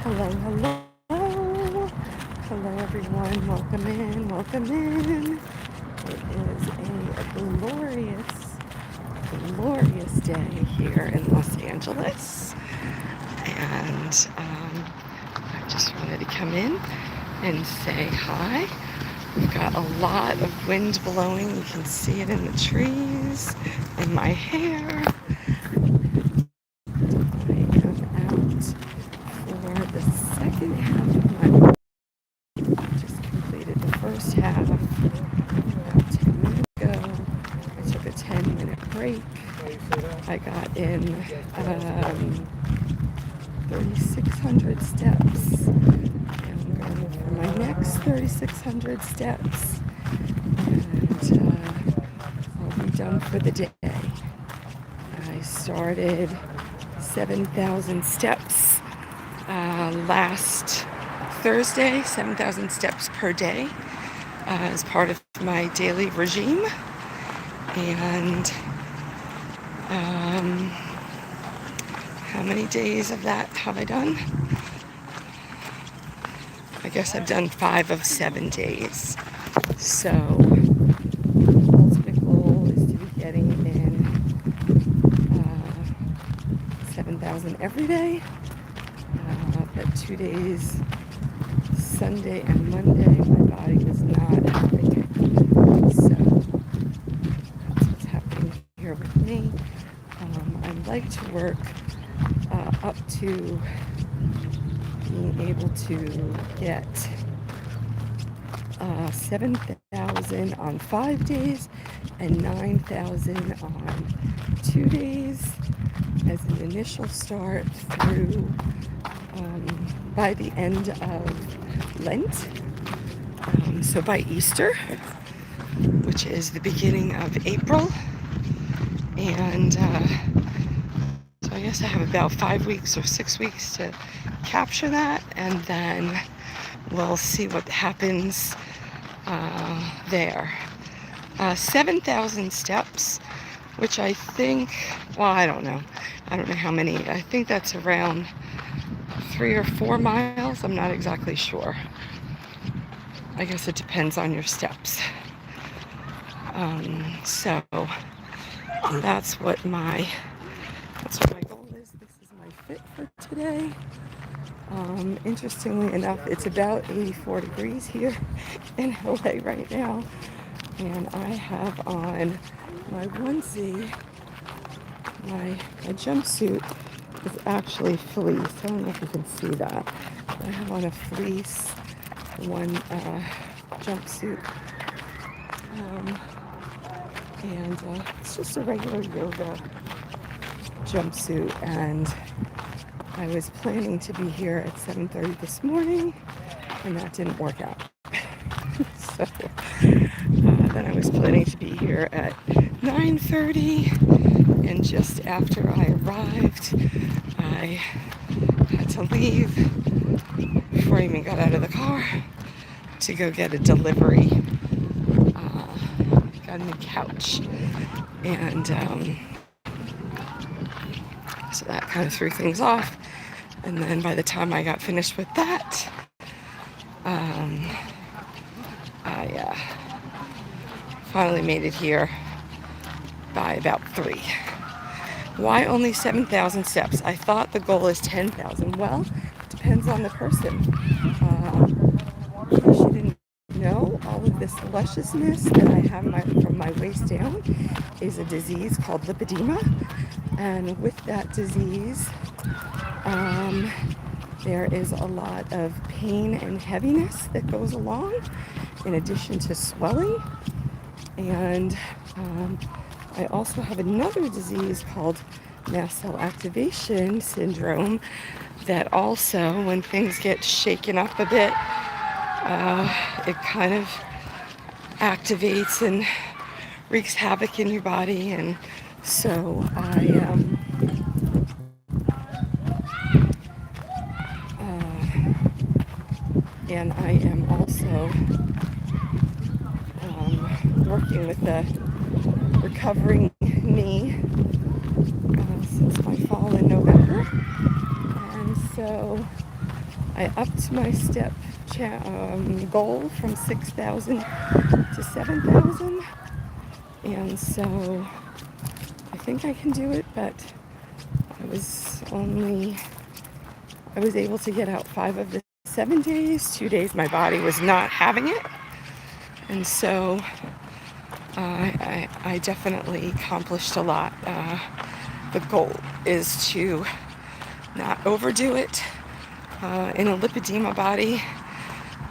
Hello, hello. Hello, everyone. Welcome in, welcome in. It is a glorious day here in Los Angeles. And I just wanted to come in and say hi. We've got a lot of wind blowing. You can see it in the trees, in my hair. The second half of my week. Just completed the first half about 10 minutes ago. I took a 10-minute break. I got in 3,600 steps. I'm going for my next 3,600 steps. And I'll be done for the day. I started 7,000 steps last Thursday, 7,000 steps per day as part of my daily regime. And how many days of that have I done? I guess I've done 5 of 7 days. So the ultimate goal is to be getting in 7,000 every day. But 2 days, Sunday and Monday, my body was not having it. So that's what's happening here with me. I'd like to work up to being able to get 7,000 on 5 days and 9,000 on 2 days as an initial start through by the end of Lent, so by Easter, which is the beginning of April. And so I guess I have about 5 weeks or 6 weeks to capture that, and then we'll see what happens there. 7,000 steps, which I think, well, I don't know how many. I think that's around 3 or 4 miles. I'm not exactly sure. I guess it depends on your steps. So that's what my goal is. This is my fit for today. Interestingly enough, it's about 84 degrees here in LA right now, and I have on my onesie. My jumpsuit is actually fleece. I don't know if you can see that. I have on a fleece jumpsuit. And it's just a regular yoga jumpsuit. And I was planning to be here at 7:30 this morning, and that didn't work out. So then I was planning to be here at 9:30. And just after I arrived, I had to leave before I even got out of the car to go get a delivery. Got a new couch. And so that kind of threw things off. And then by the time I got finished with that, I finally made it here by about 3. Why only 7,000 steps? I thought the goal is 10,000. Well, it depends on the person. In case you didn't know, all of this lusciousness that I have from my waist down is a disease called lipedema. And with that disease, there is a lot of pain and heaviness that goes along, in addition to swelling. And I also have another disease called mast cell activation syndrome that also, when things get shaken up a bit, it kind of activates and wreaks havoc in your body. And so I am also working with the recovering knee since my fall in November. And so I upped my step goal from 6,000 to 7,000, and so I think I can do it, but I was able to get out 5 of the 7 days. 2 days my body was not having it, and so I definitely accomplished a lot. The goal is to not overdo it. In a lipedema body,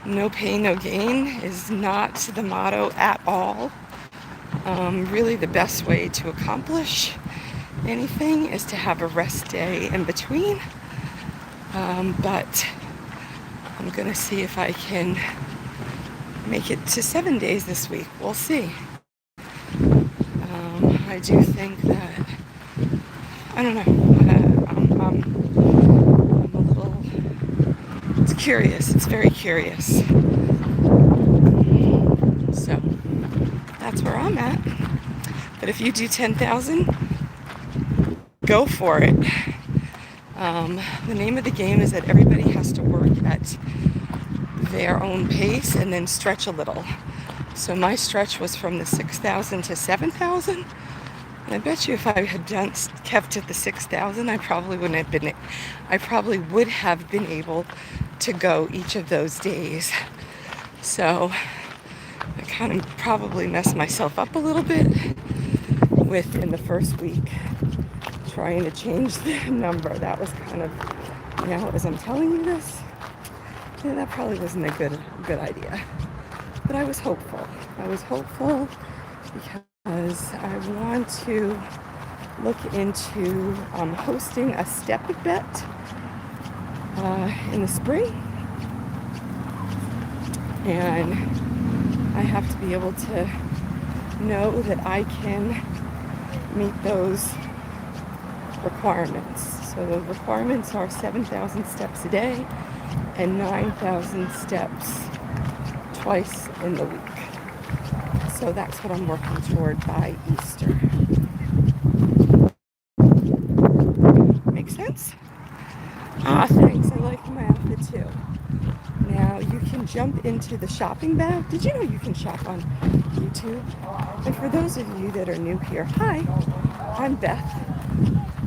no pain, no gain is not the motto at all. Really the best way to accomplish anything is to have a rest day in between. But I'm gonna see if I can make it to 7 days this week. We'll see. I do think that, I don't know, I'm a little, it's curious, it's very curious. So that's where I'm at. But if you do 10,000, go for it. The name of the game is that everybody has to work at their own pace and then stretch a little. So my stretch was from the 6,000 to 7,000. And I bet you if I had kept at the 6,000, I probably would have been able to go each of those days. So I kind of probably messed myself up a little bit in the first week trying to change the number. That was kind of, as I'm telling you this, that probably wasn't a good idea. But I was hopeful. Because I want to look into hosting a step bet in the spring. And I have to be able to know that I can meet those requirements. So the requirements are 7,000 steps a day and 9,000 steps twice in the week. So that's what I'm working toward by Easter. Make sense? Thanks. I like my outfit too. Now you can jump into the shopping bag. Did you know you can shop on YouTube? And for those of you that are new here, hi, I'm Beth.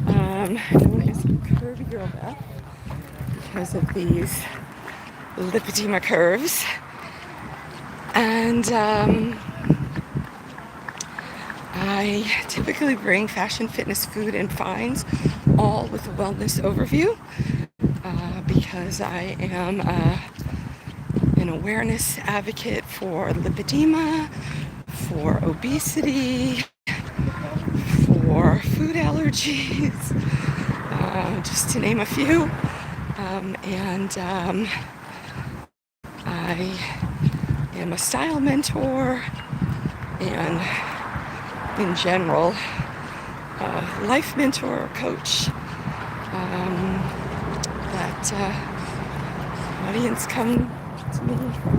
Known as Curvygirlbeth because of these lipedema curves. And I typically bring fashion, fitness, food, and finds, all with a wellness overview, because I am an awareness advocate for lipedema, for obesity, for food allergies, just to name a few. I am a style mentor and in general life mentor, coach, that audience come to me from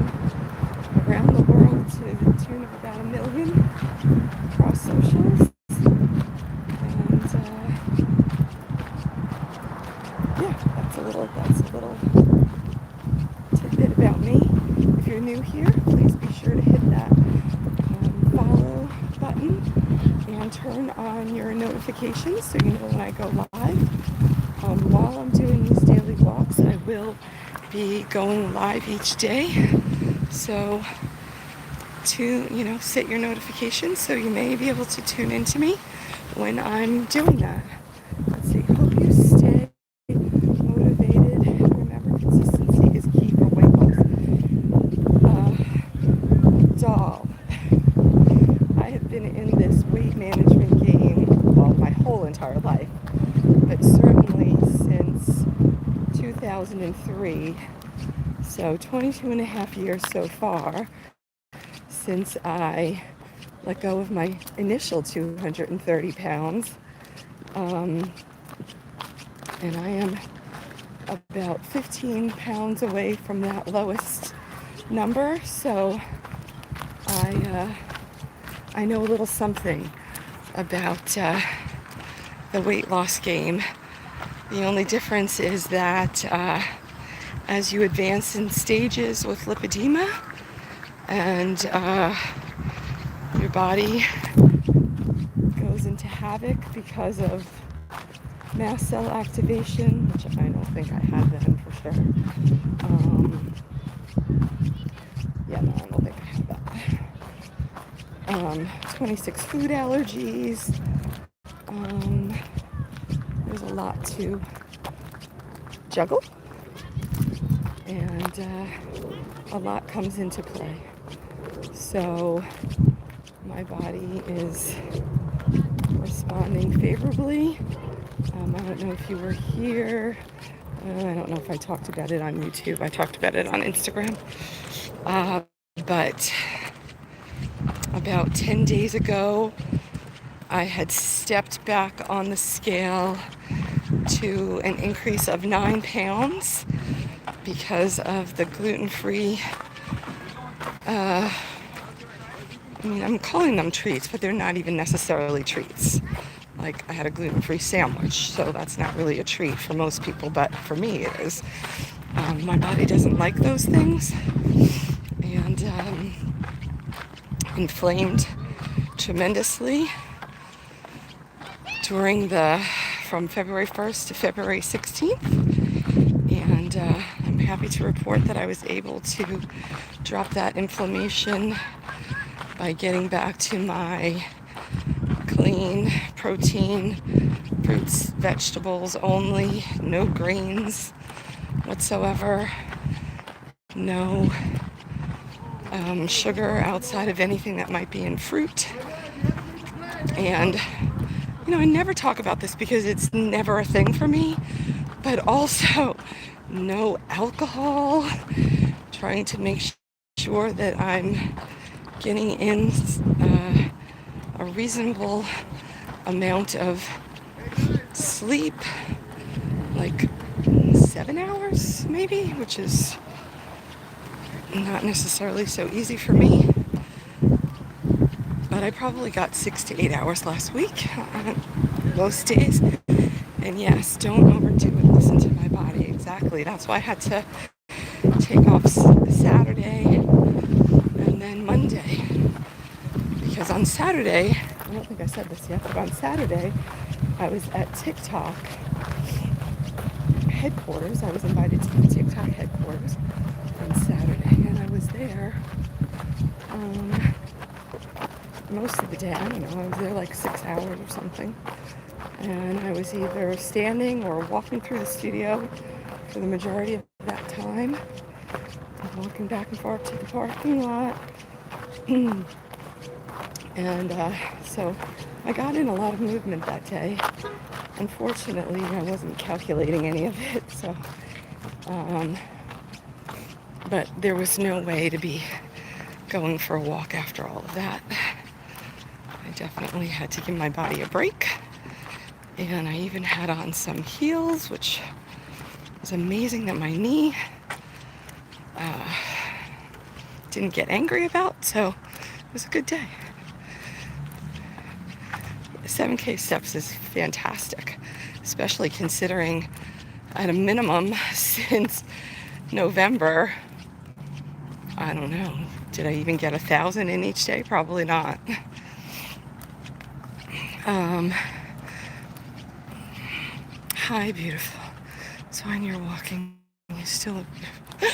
around the world to the tune of about 1 million across socials. And that's a little tidbit about me. If you're new here, please be sure to hit that follow button and turn on your notifications so you know when I go live. While I'm doing these daily walks, I will be going live each day. So set your notifications so you may be able to tune into me when I'm doing that. Let's see. Hope you stay motivated. Remember, consistency is key for weight loss. Doll. I have been in this weight management game, my whole entire life, but certainly since 2003. So 22 and a half years so far since I let go of my initial 230 pounds. And I am about 15 pounds away from that lowest number. So I know a little something about the weight loss game. The only difference is that as you advance in stages with lipedema, and your body goes into havoc because of mast cell activation, which I don't think I had then for sure. Yeah, no, I don't think I had that. 26 food allergies. There's a lot to juggle, and a lot comes into play. So my body is responding favorably. I don't know if you were here. I don't know if I talked about it on YouTube. I talked about it on Instagram. But about 10 days ago, I had stepped back on the scale to an increase of 9 pounds because of the gluten-free, I'm calling them treats, but they're not even necessarily treats. Like, I had a gluten-free sandwich, so that's not really a treat for most people, but for me it is. My body doesn't like those things, and inflamed tremendously from February 1st to February 16th, and I'm happy to report that I was able to drop that inflammation by getting back to my clean protein, fruits, vegetables only, no grains whatsoever, no sugar outside of anything that might be in fruit. And I never talk about this because it's never a thing for me, but also no alcohol, trying to make sure that I'm getting in a reasonable amount of sleep, like 7 hours maybe, which is not necessarily so easy for me. But I probably got 6 to 8 hours last week, most days. And yes, don't overdo it. Listen to my body. Exactly. That's why I had to take off Saturday and then Monday. Because on Saturday, I don't think I said this yet, but on Saturday, I was at TikTok headquarters. I was invited to the TikTok headquarters on Saturday, and I was there most of the day. I don't know, I was there like 6 hours or something. And I was either standing or walking through the studio for the majority of that time, walking back and forth to the parking lot. And so I got in a lot of movement that day. Unfortunately, I wasn't calculating any of it, so but there was no way to be going for a walk after all of that. I definitely had to give my body a break, and I even had on some heels, which was amazing that my knee didn't get angry about, so it was a good day. 7K steps is fantastic, especially considering at a minimum since November, I don't know, did I even get 1,000 in each day? Probably not. Hi, beautiful. So when you're walking, you still look beautiful.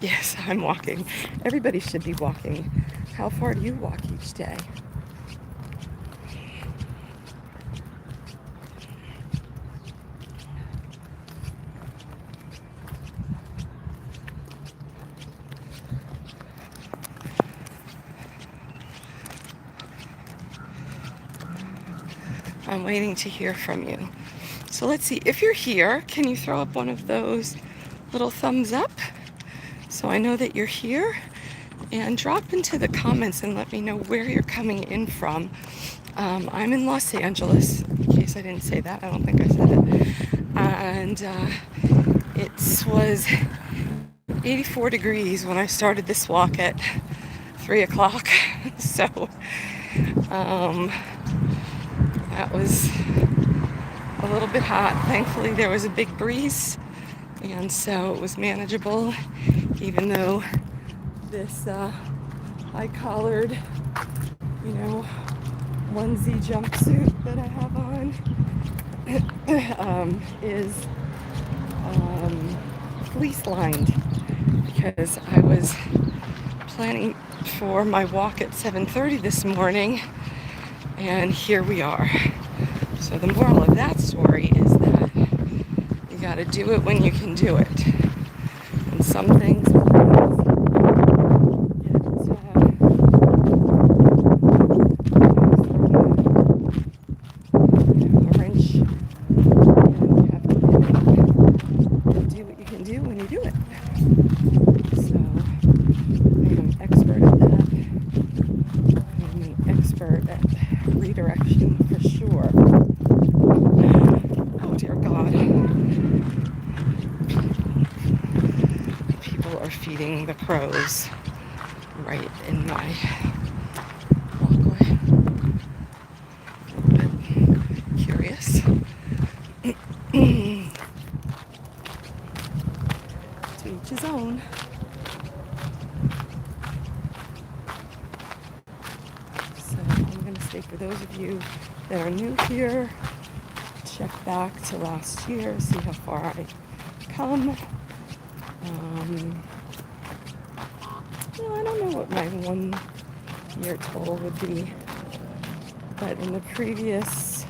Yes, I'm walking. Everybody should be walking. How far do you walk each day? I'm waiting to hear from you. So let's see, if you're here, can you throw up one of those little thumbs up so I know that you're here? And drop into the comments and let me know where you're coming in from. I'm in Los Angeles, in case I didn't say that. I don't think I said it. And it was 84 degrees when I started this walk at 3 o'clock. So that was a little bit hot. Thankfully, there was a big breeze And so it was manageable, even though this high-collared, onesie jumpsuit that I have on is fleece lined, because I was planning for my walk at 7:30 this morning, and here we are. So the moral of that story is that you got to do it when you can do it, and some things redirection for sure. Oh dear God. People are feeding the crows right in my walkway. A little bit curious. To each his own. For those of you that are new here, check back to last year, see how far I've come. I don't know what my 1 year total would be, but in the previous,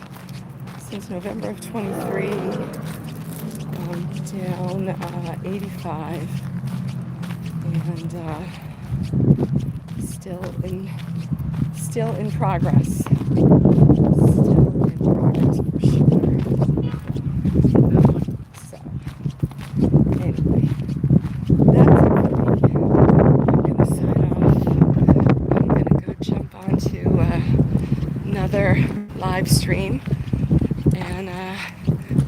since November of 23, down 85, and still in progress. Still in progress for sure. So, anyway, that's it for me. I'm going to sign off. I'm going to go jump onto another live stream, and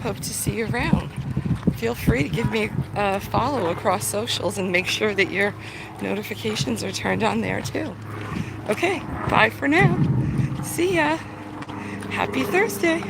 hope to see you around. Feel free to give me a follow across socials and make sure that your notifications are turned on there too. Okay, bye for now. See ya. Happy Thursday.